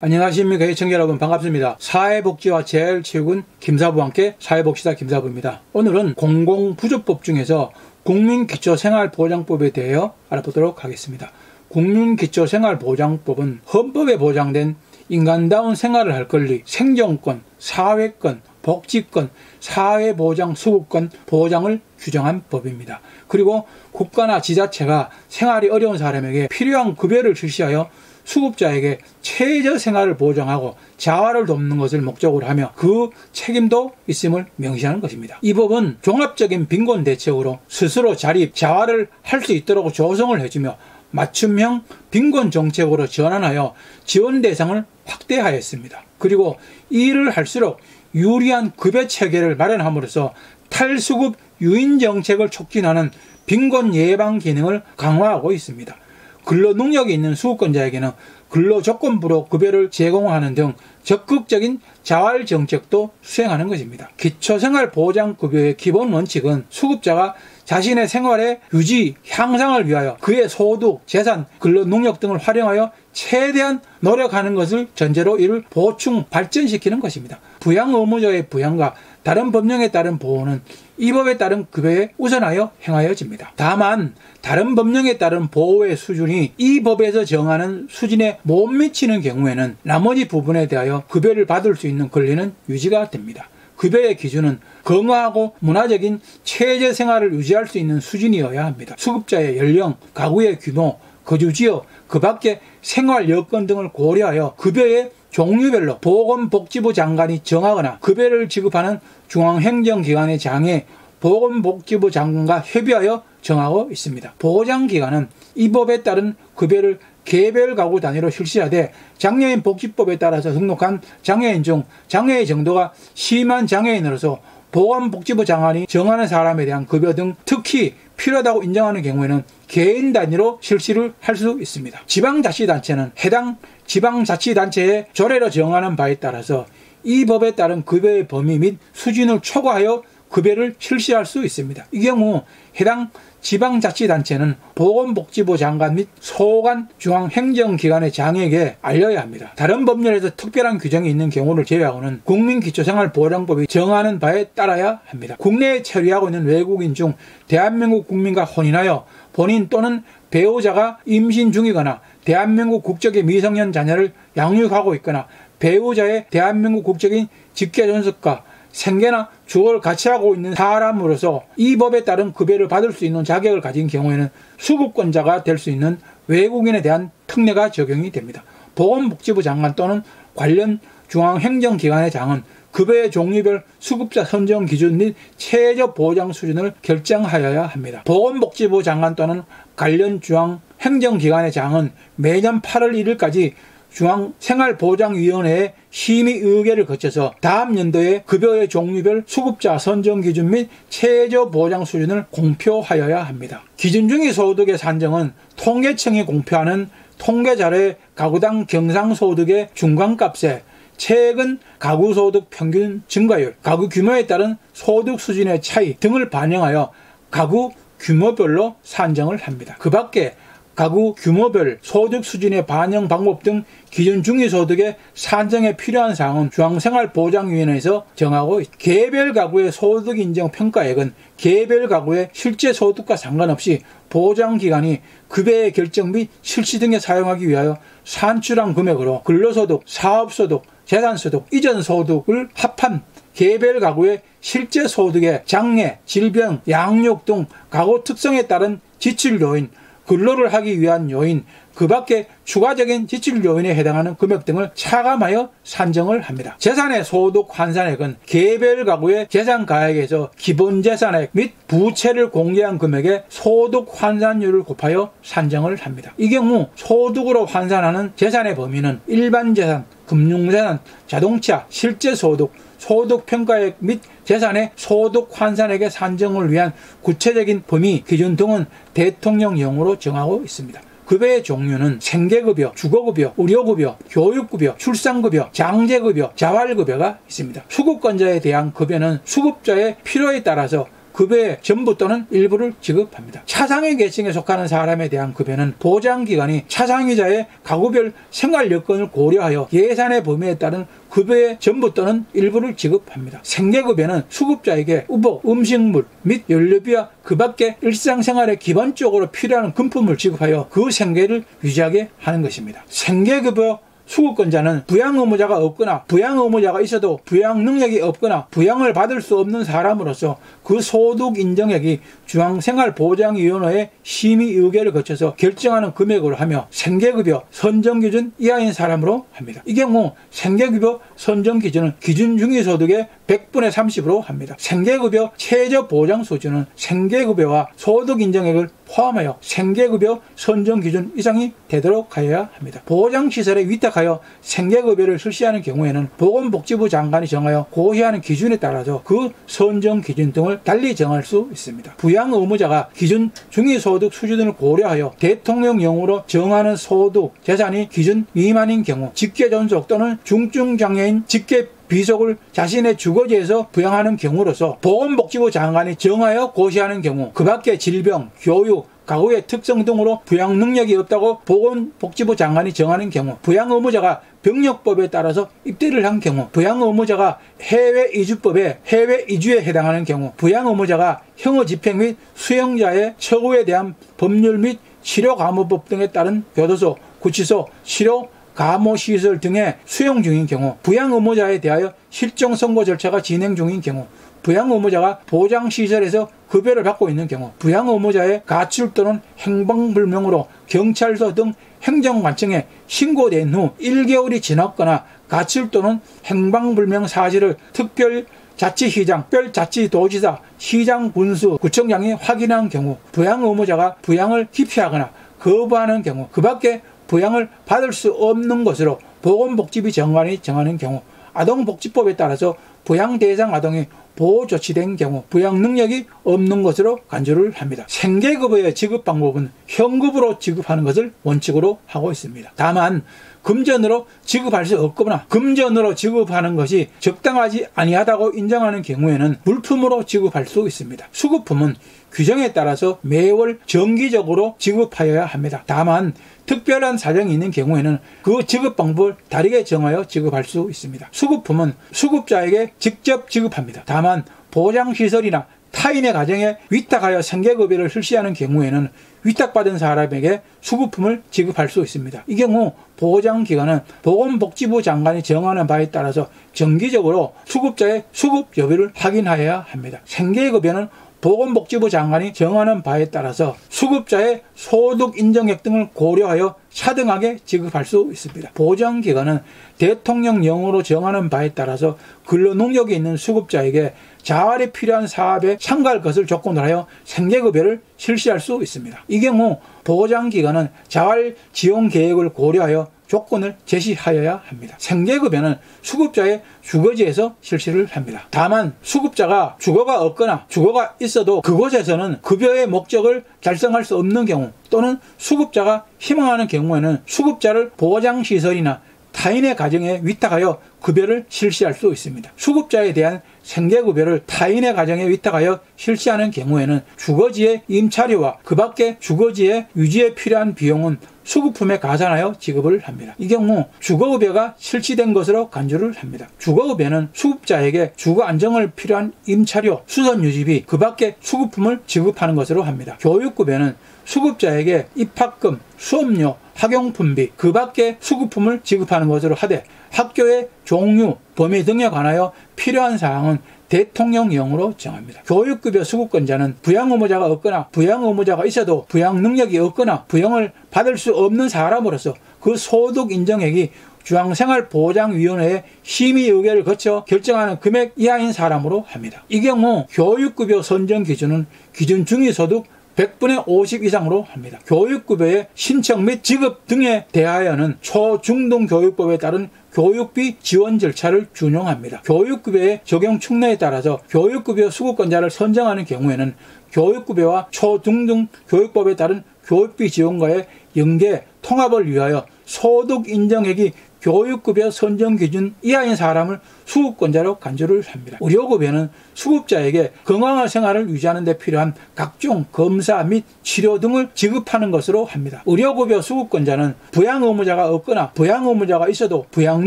안녕하십니까 시청자 여러분, 반갑습니다. 사회복지와 재활체육은 김사부와 함께 사회복지사 김사부입니다. 오늘은 공공부조법 중에서 국민기초생활보장법에 대하여 알아보도록 하겠습니다. 국민기초생활보장법은 헌법에 보장된 인간다운 생활을 할 권리, 생존권, 사회권, 복지권, 사회보장, 수급권 보장을 규정한 법입니다. 그리고 국가나 지자체가 생활이 어려운 사람에게 필요한 급여를 실시하여 수급자에게 최저 생활을 보장하고 자활을 돕는 것을 목적으로 하며 그 책임도 있음을 명시하는 것입니다. 이 법은 종합적인 빈곤 대책으로 스스로 자립, 자활을 할 수 있도록 조성을 해주며 맞춤형 빈곤 정책으로 전환하여 지원 대상을 확대하였습니다. 그리고 이 일을 할수록 유리한 급여 체계를 마련함으로써 탈수급 유인 정책을 촉진하는 빈곤 예방 기능을 강화하고 있습니다. 근로 능력이 있는 수급권자에게는 근로조건부로 급여를 제공하는 등 적극적인 자활 정책도 수행하는 것입니다. 기초생활보장급여의 기본 원칙은 수급자가 자신의 생활의 유지, 향상을 위하여 그의 소득, 재산, 근로 능력 등을 활용하여 최대한 노력하는 것을 전제로 이를 보충, 발전시키는 것입니다. 부양 의무자의 부양과 다른 법령에 따른 보호는 이 법에 따른 급여에 우선하여 행하여집니다. 다만 다른 법령에 따른 보호의 수준이 이 법에서 정하는 수준에 못 미치는 경우에는 나머지 부분에 대하여 급여를 받을 수 있는 권리는 유지가 됩니다. 급여의 기준은 건강하고 문화적인 최저 생활을 유지할 수 있는 수준이어야 합니다. 수급자의 연령, 가구의 규모, 거주지역, 그 밖의 생활 여건 등을 고려하여 급여의 종류별로 보건복지부 장관이 정하거나 급여를 지급하는 중앙행정기관의 장에 보건복지부 장관과 협의하여 정하고 있습니다. 보장기관은 이 법에 따른 급여를 개별 가구 단위로 실시하되 장애인 복지법에 따라서 등록한 장애인 중 장애의 정도가 심한 장애인으로서 보건복지부 장관이 정하는 사람에 대한 급여 등 특히 필요하다고 인정하는 경우에는 개인 단위로 실시를 할 수 있습니다. 지방자치단체는 해당 지방자치단체의 조례로 정하는 바에 따라서 이 법에 따른 급여의 범위 및 수준을 초과하여 급여를 실시할 수 있습니다. 이 경우 해당 지방자치단체는 보건복지부 장관 및 소관 중앙행정기관의 장에게 알려야 합니다. 다른 법률에서 특별한 규정이 있는 경우를 제외하고는 국민기초생활보장법이 정하는 바에 따라야 합니다. 국내에 체류하고 있는 외국인 중 대한민국 국민과 혼인하여 본인 또는 배우자가 임신 중이거나 대한민국 국적의 미성년 자녀를 양육하고 있거나 배우자의 대한민국 국적인 직계존속과 생계나 주거를 같이 하고 있는 사람으로서 이 법에 따른 급여를 받을 수 있는 자격을 가진 경우에는 수급권자가 될 수 있는 외국인에 대한 특례가 적용이 됩니다. 보건복지부 장관 또는 관련 중앙행정기관의 장은 급여의 종류별 수급자 선정 기준 및 최저 보장 수준을 결정하여야 합니다. 보건복지부 장관 또는 관련 중앙행정기관의 장은 매년 8월 1일까지 중앙생활보장위원회의 심의 의결을 거쳐서 다음 연도에 급여의 종류별 수급자 선정 기준 및 최저 보장 수준을 공표하여야 합니다. 기준중위 소득의 산정은 통계청이 공표하는 통계자료의 가구당 경상소득의 중간값에 최근 가구소득 평균 증가율, 가구 규모에 따른 소득 수준의 차이 등을 반영하여 가구 규모별로 산정을 합니다. 그 밖에 가구 규모별 소득 수준의 반영 방법 등 기준 중위소득의 산정에 필요한 사항은 중앙생활보장위원회에서 정하고 개별 가구의 소득 인정 평가액은 개별 가구의 실제 소득과 상관없이 보장기관이 급여의 결정 및 실시 등에 사용하기 위하여 산출한 금액으로 근로소득, 사업소득, 재산소득, 이전소득을 합한 개별 가구의 실제 소득의 장애, 질병, 양육 등 가구 특성에 따른 지출 요인, 근로를 하기 위한 요인, 그 밖에 추가적인 지출 요인에 해당하는 금액 등을 차감하여 산정을 합니다. 재산의 소득 환산액은 개별 가구의 재산 가액에서 기본 재산액 및 부채를 공개한 금액의 소득 환산율을 곱하여 산정을 합니다. 이 경우 소득으로 환산하는 재산의 범위는 일반 재산, 금융재산, 자동차, 실제 소득, 소득평가액 및 재산의 소득 환산액의 산정을 위한 구체적인 범위, 기준 등은 대통령령으로 정하고 있습니다. 급여의 종류는 생계급여, 주거급여, 의료급여, 교육급여, 출산급여, 장제급여, 자활급여가 있습니다. 수급권자에 대한 급여는 수급자의 필요에 따라서 급여의 전부 또는 일부를 지급합니다. 차상위 계층에 속하는 사람에 대한 급여는 보장기관이 차상위자의 가구별 생활 여건을 고려하여 예산의 범위에 따른 급여의 전부 또는 일부를 지급합니다. 생계급여는 수급자에게 우복, 음식물 및 연료비와 그 밖에 일상생활에 기본적으로 필요한 금품을 지급하여 그 생계를 유지하게 하는 것입니다. 생계급여 수급권자는 부양의무자가 없거나 부양의무자가 있어도 부양 능력이 없거나 부양을 받을 수 없는 사람으로서 그 소득 인정액이 중앙생활보장위원회의 심의 의결을 거쳐서 결정하는 금액으로 하며 생계급여 선정기준 이하인 사람으로 합니다. 이 경우 생계급여 선정기준은 기준 중위소득의 100분의 30으로 합니다. 생계급여 최저보장 수준은 생계급여와 소득인정액을 포함하여 생계급여 선정기준 이상이 되도록 하여야 합니다. 보장시설에 위탁하여 생계급여를 실시하는 경우에는 보건복지부 장관이 정하여 고시하는 기준에 따라서 그 선정기준 등을 달리 정할 수 있습니다. 부양의무자가 기준 중위소득 수준을 고려하여 대통령령으로 정하는 소득, 재산이 기준 미만인 경우 직계존속 또는 중증장애인 직계 비속을 자신의 주거지에서 부양하는 경우로서 보건복지부 장관이 정하여 고시하는 경우 그 밖에 질병, 교육, 가구의 특성 등으로 부양 능력이 없다고 보건복지부 장관이 정하는 경우 부양의무자가 병력법에 따라서 입대를 한 경우 부양의무자가 해외이주법에 해외이주에 해당하는 경우 부양의무자가 형어집행 및 수용자의 처우에 대한 법률 및 치료감호법 등에 따른 교도소, 구치소, 치료 감호시설 등의 수용 중인 경우 부양의무자에 대하여 실정선고 절차가 진행 중인 경우 부양의무자가 보장시설에서 급여를 받고 있는 경우 부양의무자의 가출 또는 행방불명으로 경찰서 등 행정관청에 신고된 후 1개월이 지났거나 가출 또는 행방불명 사실을 특별자치시장, 특별자치도지사, 시장, 군수, 구청장이 확인한 경우 부양의무자가 부양을 기피하거나 거부하는 경우 그 밖에 부양을 받을 수 없는 것으로 보건복지부 장관이 정하는 경우 아동복지법에 따라서 부양 대상 아동이 보호조치된 경우 부양 능력이 없는 것으로 간주를 합니다. 생계급여의 지급 방법은 현금으로 지급하는 것을 원칙으로 하고 있습니다. 다만 금전으로 지급할 수 없거나 금전으로 지급하는 것이 적당하지 아니하다고 인정하는 경우에는 물품으로 지급할 수 있습니다. 수급품은 규정에 따라서 매월 정기적으로 지급하여야 합니다. 다만 특별한 사정이 있는 경우에는 그 지급 방법을 다르게 정하여 지급할 수 있습니다. 수급품은 수급자에게 직접 지급합니다. 다만 보장시설이나 타인의 가정에 위탁하여 생계급여를 실시하는 경우에는 위탁받은 사람에게 수급품을 지급할 수 있습니다. 이 경우 보장기관은 보건복지부 장관이 정하는 바에 따라서 정기적으로 수급자의 수급 여부를 확인하여야 합니다. 생계급여는 보건복지부 장관이 정하는 바에 따라서 수급자의 소득 인정액 등을 고려하여 차등하게 지급할 수 있습니다. 보장기관은 대통령령으로 정하는 바에 따라서 근로능력이 있는 수급자에게 자활이 필요한 사업에 참가할 것을 조건으로 하여 생계급여를 실시할 수 있습니다. 이 경우 보장기관은 자활 지원 계획을 고려하여 조건을 제시하여야 합니다. 생계급여는 수급자의 주거지에서 실시를 합니다. 다만 수급자가 주거가 없거나 주거가 있어도 그곳에서는 급여의 목적을 달성할 수 없는 경우 또는 수급자가 희망하는 경우에는 수급자를 보장시설이나 타인의 가정에 위탁하여 급여를 실시할 수 있습니다. 수급자에 대한 생계급여를 타인의 가정에 위탁하여 실시하는 경우에는 주거지의 임차료와 그 밖에 주거지의 유지에 필요한 비용은 수급품에 가산하여 지급을 합니다. 이 경우 주거급여가 실시된 것으로 간주를 합니다. 주거급여는 수급자에게 주거 안정을 필요한 임차료, 수선유지비, 그 밖에 수급품을 지급하는 것으로 합니다. 교육급여는 수급자에게 입학금, 수업료, 학용품비, 그 밖에 수급품을 지급하는 것으로 하되 학교의 종류, 범위 등에 관하여 필요한 사항은 대통령령으로 정합니다. 교육급여 수급권자는 부양의무자가 없거나 부양의무자가 있어도 부양 능력이 없거나 부양을 받을 수 없는 사람으로서 그 소득 인정액이 중앙생활보장위원회의 심의 의결을 거쳐 결정하는 금액 이하인 사람으로 합니다. 이 경우 교육급여 선정 기준은 기준 중위소득 100분의 50 이상으로 합니다. 교육급여의 신청 및 지급 등에 대하여는 초중등교육법에 따른 교육비 지원 절차를 준용합니다. 교육급여의 적용 축내에 따라서 교육급여 수급권자를 선정하는 경우에는 교육급여와 초중등교육법에 따른 교육비 지원과의 연계 통합을 위하여 소득 인정액이 교육급여 선정기준 이하인 사람을 수급권자로 간주를 합니다. 의료급여는 수급자에게 건강한 생활을 유지하는 데 필요한 각종 검사 및 치료 등을 지급하는 것으로 합니다. 의료급여 수급권자는 부양 의무자가 없거나 부양 의무자가 있어도 부양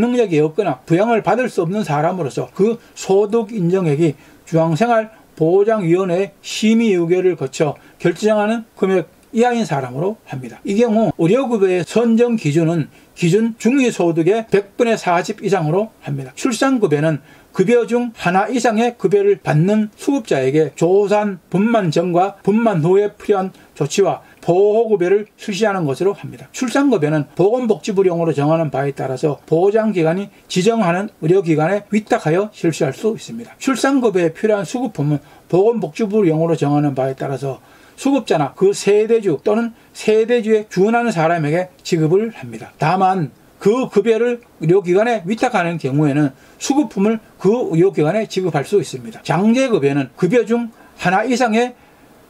능력이 없거나 부양을 받을 수 없는 사람으로서 그 소득 인정액이 중앙생활보장위원회의 심의 의결을 거쳐 결정하는 금액 이하인 사람으로 합니다. 이 경우 의료급여의 선정 기준은 기준 중위소득의 100분의 40 이상으로 합니다. 출산급여는 급여 중 하나 이상의 급여를 받는 수급자에게 조산 분만 전과 분만 후에 필요한 조치와 보호급여를 실시하는 것으로 합니다. 출산급여는 보건복지부령으로 정하는 바에 따라서 보장기관이 지정하는 의료기관에 위탁하여 실시할 수 있습니다. 출산급여에 필요한 수급품은 보건복지부령으로 정하는 바에 따라서 수급자나 그 세대주 또는 세대주에 준하는 사람에게 지급을 합니다. 다만 그 급여를 의료기관에 위탁하는 경우에는 수급품을 그 의료기관에 지급할 수 있습니다. 장제급여는 급여 중 하나 이상의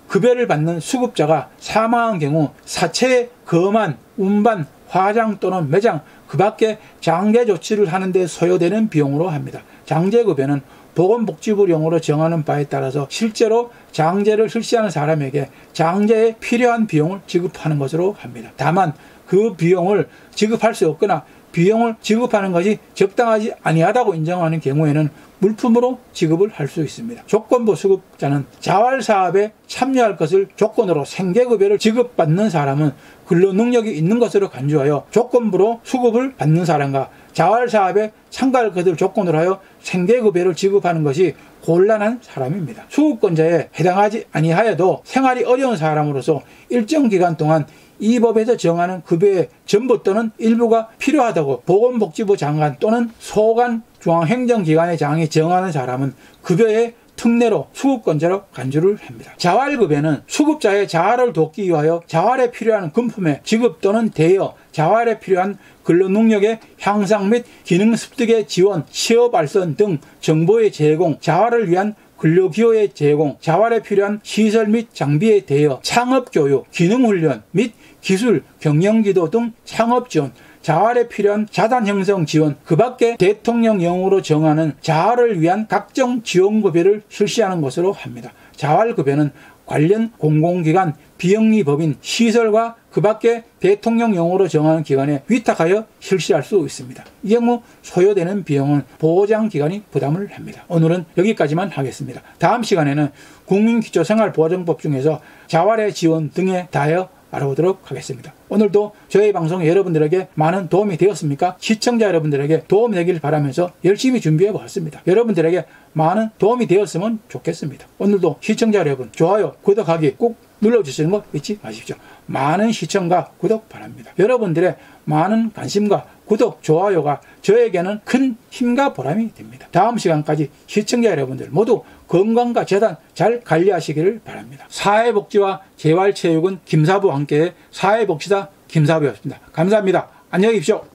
급여를 받는 수급자가 사망한 경우 사체의 검안, 운반, 화장 또는 매장 그 밖에 장제 조치를 하는 데 소요되는 비용으로 합니다. 장제급여는 보건복지부령으로 정하는 바에 따라서 실제로 장제를 실시하는 사람에게 장제에 필요한 비용을 지급하는 것으로 합니다. 다만 그 비용을 지급할 수 없거나 비용을 지급하는 것이 적당하지 아니하다고 인정하는 경우에는 물품으로 지급을 할 수 있습니다. 조건부 수급자는 자활사업에 참여할 것을 조건으로 생계급여를 지급받는 사람은 근로능력이 있는 것으로 간주하여 조건부로 수급을 받는 사람과 자활사업에 참가할 것을 조건으로 하여 생계급여를 지급하는 것이 곤란한 사람입니다. 수급권자에 해당하지 아니하여도 생활이 어려운 사람으로서 일정 기간 동안 이 법에서 정하는 급여의 전부 또는 일부가 필요하다고 보건복지부 장관 또는 소관 중앙행정기관의 장이 정하는 사람은 급여의 특례로 수급권자로 간주를 합니다. 자활급여는 수급자의 자활을 돕기 위하여 자활에 필요한 금품의 지급 또는 대여, 자활에 필요한 근로능력의 향상 및 기능 습득의 지원, 취업 발전 등 정보의 제공, 자활을 위한 근로기호의 제공, 자활에 필요한 시설 및 장비의 대여, 창업교육, 기능훈련 및 기술, 경영지도 등 창업지원, 자활에 필요한 자산 형성 지원, 그 밖에 대통령령으로 정하는 자활을 위한 각종 지원급여를 실시하는 것으로 합니다. 자활급여는 관련 공공기관, 비영리법인, 시설과 그 밖에 대통령령으로 정하는 기관에 위탁하여 실시할 수 있습니다. 이 경우 소요되는 비용은 보장기관이 부담을 합니다. 오늘은 여기까지만 하겠습니다. 다음 시간에는 국민기초생활보장법 중에서 자활의 지원 등에 대하여 알아보도록 하겠습니다. 오늘도 저희 방송이 여러분들에게 많은 도움이 되었습니까? 시청자 여러분들에게 도움이 되길 바라면서 열심히 준비해 보았습니다. 여러분들에게 많은 도움이 되었으면 좋겠습니다. 오늘도 시청자 여러분 좋아요, 구독하기 꼭 눌러주시는 거 잊지 마십시오. 많은 시청과 구독 바랍니다. 여러분들의 많은 관심과 구독, 좋아요가 저에게는 큰 힘과 보람이 됩니다. 다음 시간까지 시청자 여러분들 모두 건강과 재단 잘 관리하시기를 바랍니다. 사회복지와 재활체육은 김사부와 함께 사회복지사 김사부였습니다. 감사합니다. 안녕히 계십시오.